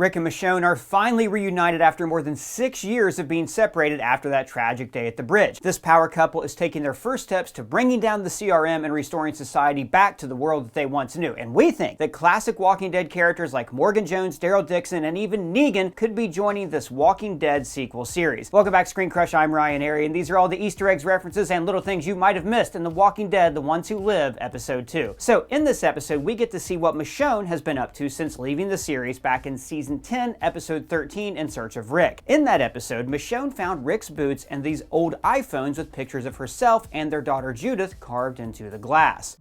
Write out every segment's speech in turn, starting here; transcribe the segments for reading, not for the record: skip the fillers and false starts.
Rick and Michonne are finally reunited after more than 6 years of being separated after that tragic day at the bridge. This power couple is taking their first steps to bringing down the CRM and restoring society back to the world that they once knew. And we think that classic Walking Dead characters like Morgan Jones, Daryl Dixon, and even Negan could be joining this Walking Dead sequel series. Welcome back to ScreenCrush, I'm Ryan Harriet, and these are all the Easter eggs, references, and little things you might have missed in The Walking Dead, The Ones Who Live, Episode 2. So in this episode, we get to see what Michonne has been up to since leaving the series back in Season 10, Episode 13, In Search of Rick. In that episode, Michonne found Rick's boots and these old iPhones with pictures of herself and their daughter Judith carved into the glass.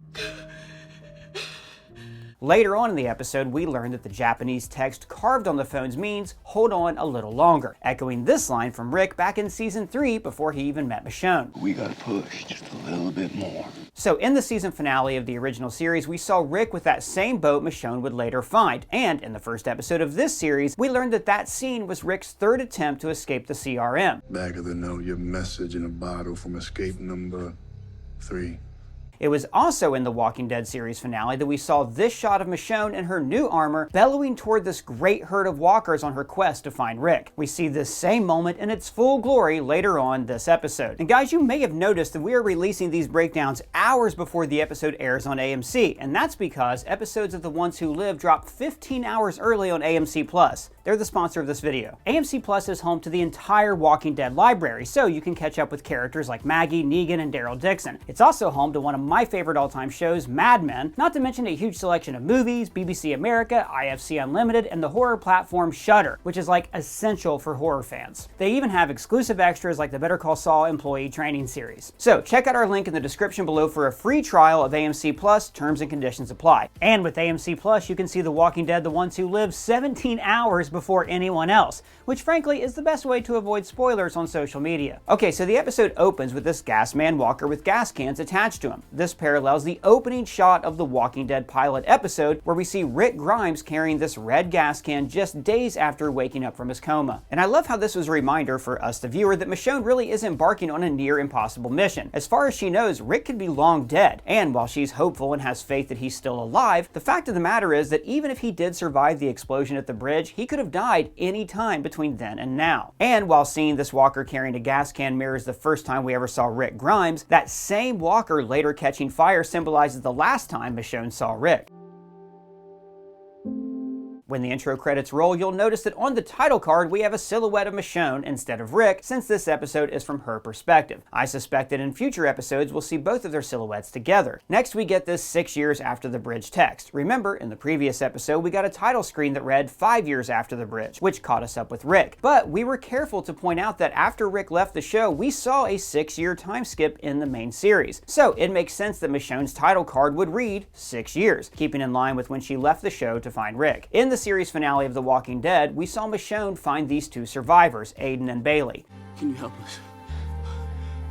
Later on in the episode, we learn that the Japanese text carved on the phones means, "Hold on a little longer," echoing this line from Rick back in Season 3 before he even met Michonne. We gotta push just a little bit more. So in the season finale of the original series, we saw Rick with that same boat Michonne would later find, and in the first episode of this series, we learned that that scene was Rick's third attempt to escape the CRM. Back of the note, your message in a bottle from escape number 3. It was also in the Walking Dead series finale that we saw this shot of Michonne in her new armor bellowing toward this great herd of walkers on her quest to find Rick. We see this same moment in its full glory later on this episode. And guys, you may have noticed that we are releasing these breakdowns hours before the episode airs on AMC, and that's because episodes of The Ones Who Live drop 15 hours early on AMC+. They're the sponsor of this video. AMC+ is home to the entire Walking Dead library, so you can catch up with characters like Maggie, Negan, and Daryl Dixon. It's also home to one of my favorite all-time shows, Mad Men, not to mention a huge selection of movies, BBC America, IFC Unlimited, and the horror platform Shudder, which is like essential for horror fans. They even have exclusive extras like the Better Call Saul employee training series. So check out our link in the description below for a free trial of AMC+, terms and conditions apply. And with AMC+, you can see The Walking Dead, The Ones Who Live 17 hours before anyone else, which frankly is the best way to avoid spoilers on social media. Okay, so the episode opens with this gas man walker with gas cans attached to him. This parallels the opening shot of the Walking Dead pilot episode where we see Rick Grimes carrying this red gas can just days after waking up from his coma. And I love how this was a reminder for us, the viewer, that Michonne really is embarking on a near impossible mission. As far as she knows, Rick could be long dead, and while she's hopeful and has faith that he's still alive, the fact of the matter is that even if he did survive the explosion at the bridge, he could have died any time between then and now. And while seeing this walker carrying a gas can mirrors the first time we ever saw Rick Grimes, that same walker later catching fire symbolizes the last time Michonne saw Rick. When the intro credits roll, you'll notice that on the title card we have a silhouette of Michonne instead of Rick, since this episode is from her perspective. I suspect that in future episodes we'll see both of their silhouettes together. Next we get this 6 years after the bridge text. Remember, in the previous episode we got a title screen that read 5 years after the bridge, which caught us up with Rick. But we were careful to point out that after Rick left the show, we saw a 6-year time skip in the main series. So it makes sense that Michonne's title card would read 6 years, keeping in line with when she left the show to find Rick. In the series finale of The Walking Dead, we saw Michonne find these two survivors, Aiden and Bailey. Can you help us?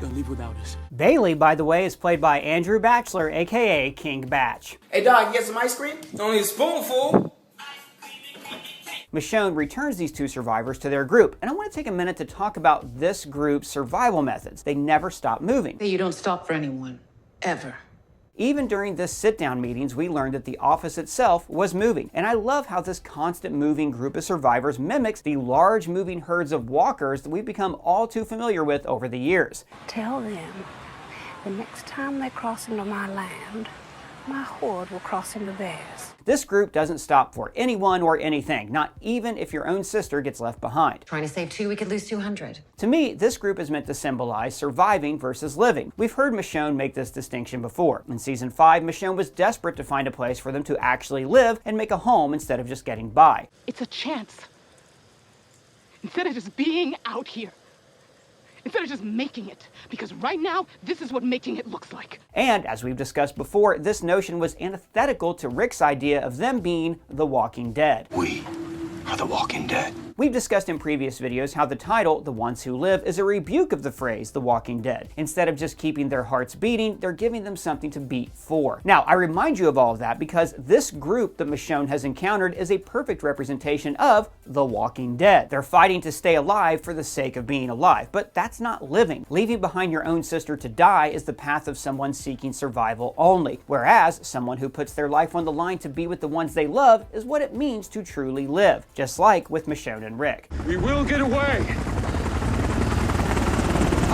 Don't leave without us. Bailey, by the way, is played by Andrew Batchelor, aka King Batch. Hey dog, you get some ice cream? It's only a spoonful. Michonne returns these two survivors to their group, and I want to take a minute to talk about this group's survival methods. They never stop moving. You don't stop for anyone, ever. Even during this sit-down meetings, we learned that the office itself was moving. And I love how this constant moving group of survivors mimics the large moving herds of walkers that we've become all too familiar with over the years. Tell them the next time they cross into my land, my horde will cross into theirs. This group doesn't stop for anyone or anything, not even if your own sister gets left behind. Trying to save 2, we could lose 200. To me, this group is meant to symbolize surviving versus living. We've heard Michonne make this distinction before. In Season 5, Michonne was desperate to find a place for them to actually live and make a home instead of just getting by. It's a chance. Instead of just being out here. Instead of just making it. Because right now, this is what making it looks like. And, as we've discussed before, this notion was antithetical to Rick's idea of them being the Walking Dead. We are the Walking Dead. Michonne. We've discussed in previous videos how the title, The Ones Who Live, is a rebuke of the phrase The Walking Dead. Instead of just keeping their hearts beating, they're giving them something to beat for. Now, I remind you of all of that because this group that Michonne has encountered is a perfect representation of The Walking Dead. They're fighting to stay alive for the sake of being alive, but that's not living. Leaving behind your own sister to die is the path of someone seeking survival only, whereas someone who puts their life on the line to be with the ones they love is what it means to truly live, just like with Michonne and Rick. We will get away.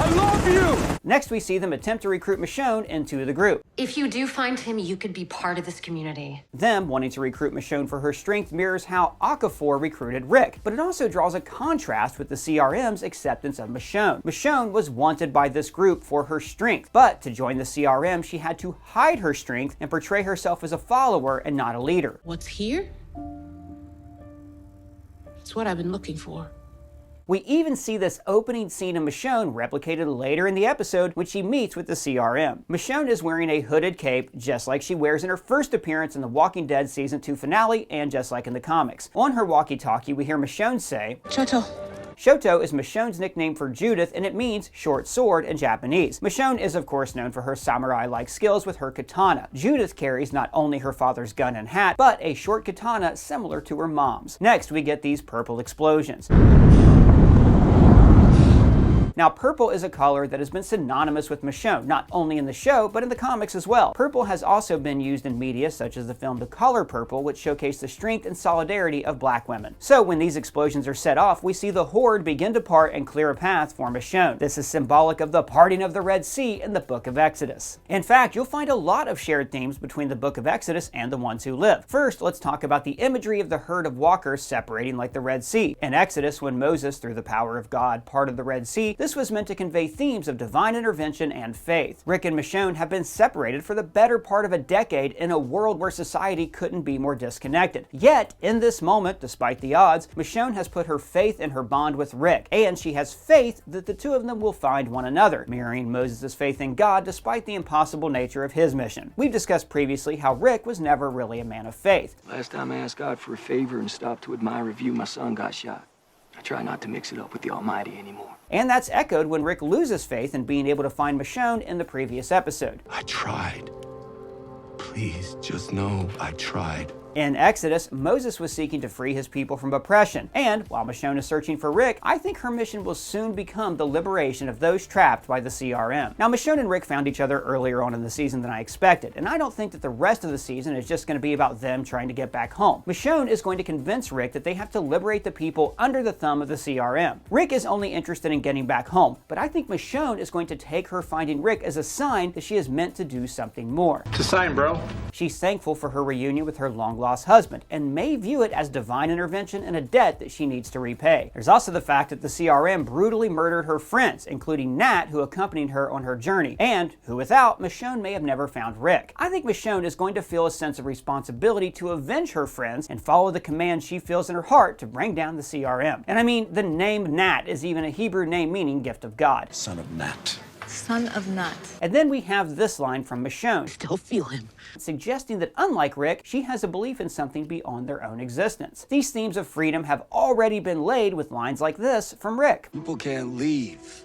I love you! Next, we see them attempt to recruit Michonne into the group. If you do find him, you could be part of this community. Them wanting to recruit Michonne for her strength mirrors how Okafor recruited Rick, but it also draws a contrast with the CRM's acceptance of Michonne. Michonne was wanted by this group for her strength, but to join the CRM, she had to hide her strength and portray herself as a follower and not a leader. What's here? It's what I've been looking for. We even see this opening scene of Michonne replicated later in the episode when she meets with the CRM. Michonne is wearing a hooded cape just like she wears in her first appearance in the Walking Dead Season 2 finale and just like in the comics. On her walkie-talkie, we hear Michonne say, Shoto. Shoto is Michonne's nickname for Judith, and it means short sword in Japanese. Michonne is of course known for her samurai-like skills with her katana. Judith carries not only her father's gun and hat, but a short katana similar to her mom's. Next, we get these purple explosions. Now, purple is a color that has been synonymous with Michonne, not only in the show, but in the comics as well. Purple has also been used in media such as the film The Color Purple, which showcased the strength and solidarity of black women. So when these explosions are set off, we see the Horde begin to part and clear a path for Michonne. This is symbolic of the parting of the Red Sea in the Book of Exodus. In fact, you'll find a lot of shared themes between the Book of Exodus and The Ones Who Live. First, let's talk about the imagery of the herd of walkers separating like the Red Sea. In Exodus, when Moses, through the power of God, parted the Red Sea, this was meant to convey themes of divine intervention and faith. Rick and Michonne have been separated for the better part of a decade in a world where society couldn't be more disconnected. Yet, in this moment, despite the odds, Michonne has put her faith in her bond with Rick, and she has faith that the two of them will find one another, mirroring Moses' faith in God despite the impossible nature of his mission. We've discussed previously how Rick was never really a man of faith. Last time I asked God for a favor and stopped to admire a view, my son got shot. I try not to mix it up with the Almighty anymore. And that's echoed when Rick loses faith in being able to find Michonne in the previous episode. I tried. Please, just know I tried. In Exodus, Moses was seeking to free his people from oppression, and while Michonne is searching for Rick, I think her mission will soon become the liberation of those trapped by the CRM. Now, Michonne and Rick found each other earlier on in the season than I expected, and I don't think that the rest of the season is just going to be about them trying to get back home. Michonne is going to convince Rick that they have to liberate the people under the thumb of the CRM. Rick is only interested in getting back home, but I think Michonne is going to take her finding Rick as a sign that she is meant to do something more. It's a sign, bro. She's thankful for her reunion with her long-lost husband and may view it as divine intervention and a debt that she needs to repay. There's also the fact that the CRM brutally murdered her friends, including Nat, who accompanied her on her journey, and who without, Michonne may have never found Rick. I think Michonne is going to feel a sense of responsibility to avenge her friends and follow the command she feels in her heart to bring down the CRM. And I mean, the name Nat is even a Hebrew name meaning gift of God. Son of Nat. Son of Nut. And then we have this line from Michonne, Still feel him. suggesting that unlike Rick, she has a belief in something beyond their own existence. These themes of freedom have already been laid with lines like this from Rick. People can't leave.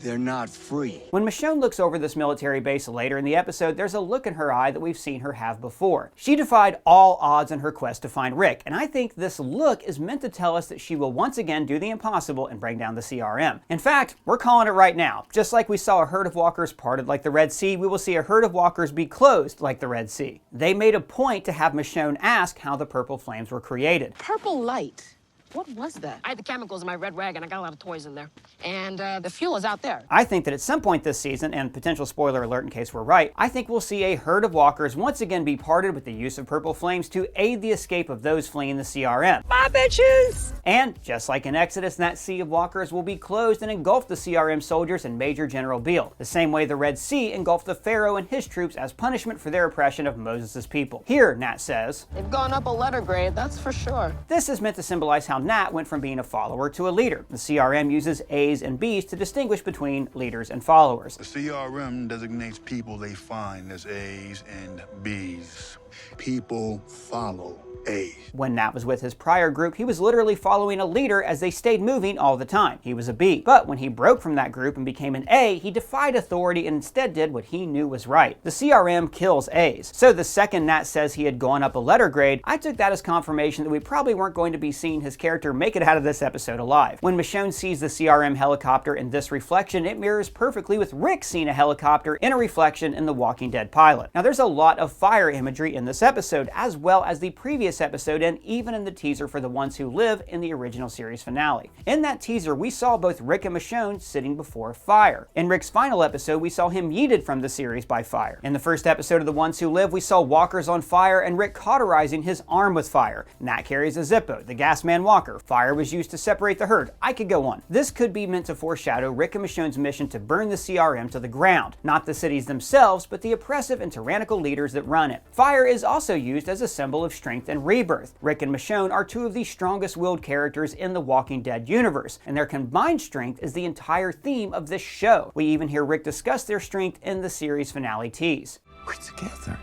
They're not free. When Michonne looks over this military base later in the episode, there's a look in her eye that we've seen her have before. She defied all odds in her quest to find Rick, and I think this look is meant to tell us that she will once again do the impossible and bring down the CRM. In fact, we're calling it right now. Just like we saw a herd of walkers parted like the Red Sea, we will see a herd of walkers be closed like the Red Sea. They made a point to have Michonne ask how the purple flames were created. Purple light. What was that? I had the chemicals in my red wagon. I got a lot of toys in there. And the fuel is out there. I think that at some point this season, and potential spoiler alert in case we're right, I think we'll see a herd of walkers once again be parted with the use of purple flames to aid the escape of those fleeing the CRM. My bitches! And just like in Exodus, that sea of walkers will be closed and engulf the CRM soldiers and Major General Beale, the same way the Red Sea engulfed the Pharaoh and his troops as punishment for their oppression of Moses' people. Here, Nat says, They've gone up a letter grade, that's for sure. this is meant to symbolize how Nat went from being a follower to a leader. The CRM uses A's and B's to distinguish between leaders and followers. The CRM designates people they find as A's and B's. People follow A. When Nat was with his prior group, he was literally following a leader as they stayed moving all the time. He was a B. But when he broke from that group and became an A, he defied authority and instead did what he knew was right. The CRM kills A's. So the second Nat says he had gone up a letter grade, I took that as confirmation that we probably weren't going to be seeing his character make it out of this episode alive. When Michonne sees the CRM helicopter in this reflection, it mirrors perfectly with Rick seeing a helicopter in a reflection in the Walking Dead pilot. Now there's a lot of fire imagery in this episode, as well as the previous episode and even in the teaser for The Ones Who Live in the original series finale. In that teaser, we saw both Rick and Michonne sitting before fire. In Rick's final episode, we saw him yeeted from the series by fire. In the first episode of The Ones Who Live, we saw walkers on fire and Rick cauterizing his arm with fire. Nat carries a Zippo, the gas man walker. Fire was used to separate the herd. I could go on. This could be meant to foreshadow Rick and Michonne's mission to burn the CRM to the ground. Not the cities themselves, but the oppressive and tyrannical leaders that run it. Fire is also used as a symbol of strength and rebirth. Rick and Michonne are two of the strongest-willed characters in the Walking Dead universe, and their combined strength is the entire theme of this show. We even hear Rick discuss their strength in the series finale tease. We're together.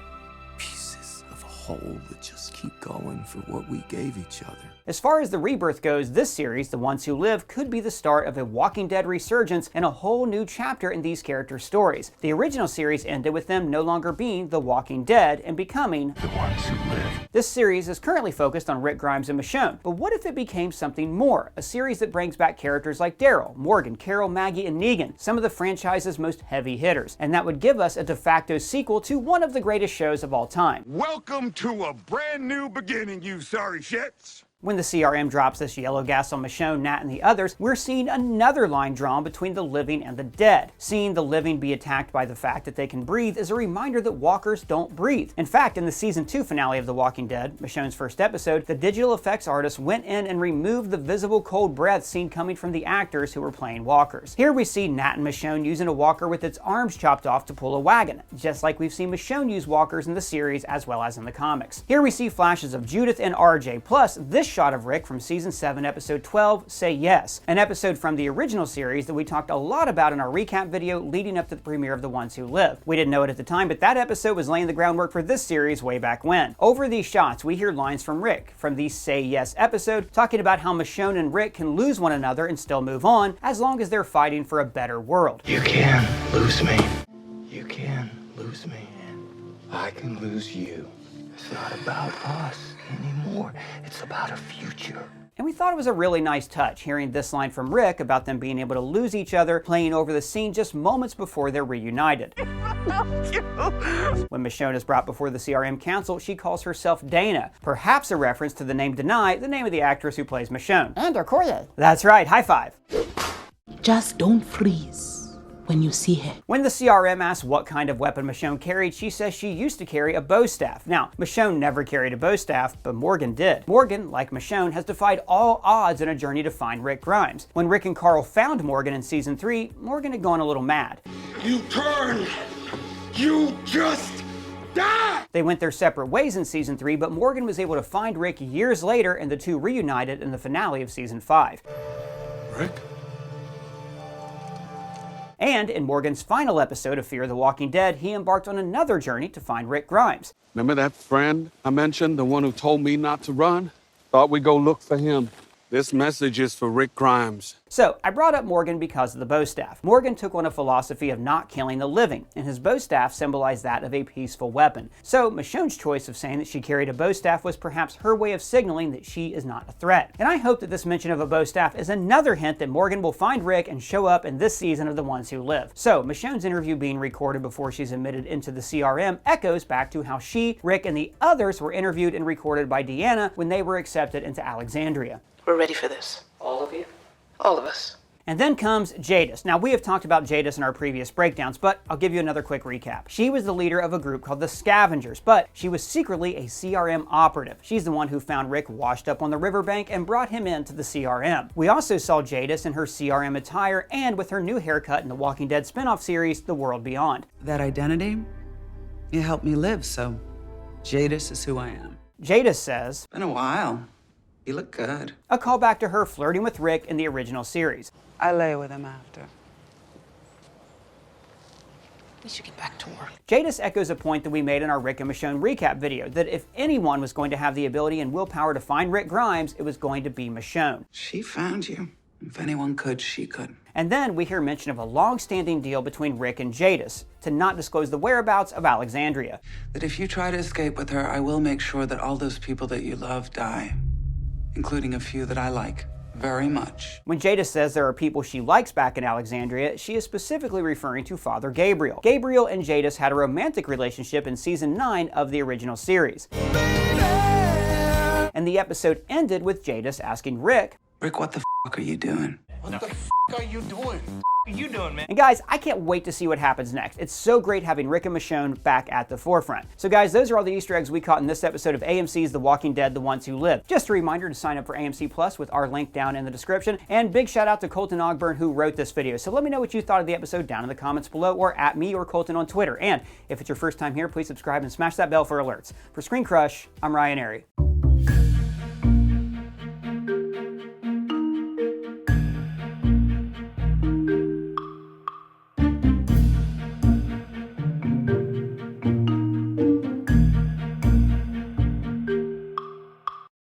Pieces of a whole that just keep going for what we gave each other. As far as the rebirth goes, this series, The Ones Who Live, could be the start of a Walking Dead resurgence and a whole new chapter in these characters' stories. The original series ended with them no longer being The Walking Dead and becoming The Ones Who Live. This series is currently focused on Rick Grimes and Michonne, but what if it became something more? A series that brings back characters like Daryl, Morgan, Carol, Maggie, and Negan, some of the franchise's most heavy hitters, and that would give us a de facto sequel to one of the greatest shows of all time. Welcome to a brand new beginning, you sorry shits. When the CRM drops this yellow gas on Michonne, Nat, and the others, we're seeing another line drawn between the living and the dead. Seeing the living be attacked by the fact that they can breathe is a reminder that walkers don't breathe. In fact, in the season 2 finale of The Walking Dead, Michonne's first episode, the digital effects artist went in and removed the visible cold breath seen coming from the actors who were playing walkers. Here we see Nat and Michonne using a walker with its arms chopped off to pull a wagon, just like we've seen Michonne use walkers in the series as well as in the comics. Here we see flashes of Judith and RJ, plus this shot of Rick from season 7 episode 12, Say Yes, an episode from the original series that we talked a lot about in our recap video leading up to the premiere of The Ones Who Live. We didn't know it at the time, but that episode was laying the groundwork for this series way back when. Over these shots, we hear lines from Rick from the Say Yes episode talking about how Michonne and Rick can lose one another and still move on as long as they're fighting for a better world. You can lose me. You can lose me. I can lose you. It's not about us anymore. It's about a future. And we thought it was a really nice touch, hearing this line from Rick about them being able to lose each other, playing over the scene just moments before they're reunited. When Michonne is brought before the CRM Council, she calls herself Dana, perhaps a reference to the name Denai, the name of the actress who plays Michonne. And Okoye. That's right, high five. Just don't freeze when you see her. When the CRM asks what kind of weapon Michonne carried, she says she used to carry a bow staff. Now, Michonne never carried a bow staff, but Morgan did. Morgan, like Michonne, has defied all odds in a journey to find Rick Grimes. When Rick and Carl found Morgan in season 3, Morgan had gone a little mad. You turn. You just die. They went their separate ways in season 3, but Morgan was able to find Rick years later, and the two reunited in the finale of season 5. Rick? And in Morgan's final episode of Fear the Walking Dead, he embarked on another journey to find Rick Grimes. Remember that friend I mentioned, the one who told me not to run? Thought we'd go look for him. This message is for Rick Grimes. So, I brought up Morgan because of the bow staff. Morgan took on a philosophy of not killing the living, and his bow staff symbolized that of a peaceful weapon. So, Michonne's choice of saying that she carried a bow staff was perhaps her way of signaling that she is not a threat. And I hope that this mention of a bow staff is another hint that Morgan will find Rick and show up in this season of The Ones Who Live. So, Michonne's interview being recorded before she's admitted into the CRM echoes back to how she, Rick, and the others were interviewed and recorded by Deanna when they were accepted into Alexandria. We're ready for this. All of you? All of us. And then comes Jadis. Now, we have talked about Jadis in our previous breakdowns, but I'll give you another quick recap. She was the leader of a group called the Scavengers, but she was secretly a CRM operative. She's the one who found Rick washed up on the riverbank and brought him into the CRM. We also saw Jadis in her CRM attire and with her new haircut in the Walking Dead spinoff series, The World Beyond. That identity, it helped me live, so Jadis is who I am. Jadis says, "Been a while. You look good." A callback to her flirting with Rick in the original series. I lay with him after. We should get back to work. Jadis echoes a point that we made in our Rick and Michonne recap video, that if anyone was going to have the ability and willpower to find Rick Grimes, it was going to be Michonne. She found you. If anyone could, she could. And then we hear mention of a long-standing deal between Rick and Jadis to not disclose the whereabouts of Alexandria. That if you try to escape with her, I will make sure that all those people that you love die, including a few that I like very much. When Jadis says there are people she likes back in Alexandria, she is specifically referring to Father Gabriel. Gabriel and Jadis had a romantic relationship in season 9 of the original series. And the episode ended with Jadis asking Rick, Rick, what the f*** are you doing? What the f*** are you doing? What are you doing, man? And guys, I can't wait to see what happens next. It's so great having Rick and Michonne back at the forefront. So guys, those are all the Easter eggs we caught in this episode of AMC's The Walking Dead, The Ones Who Live. Just a reminder to sign up for AMC Plus with our link down in the description. And big shout out to Colton Ogburn who wrote this video. So let me know what you thought of the episode down in the comments below, or at me or Colton on Twitter. And if it's your first time here, please subscribe and smash that bell for alerts. For ScreenCrush, I'm Ryan Airy.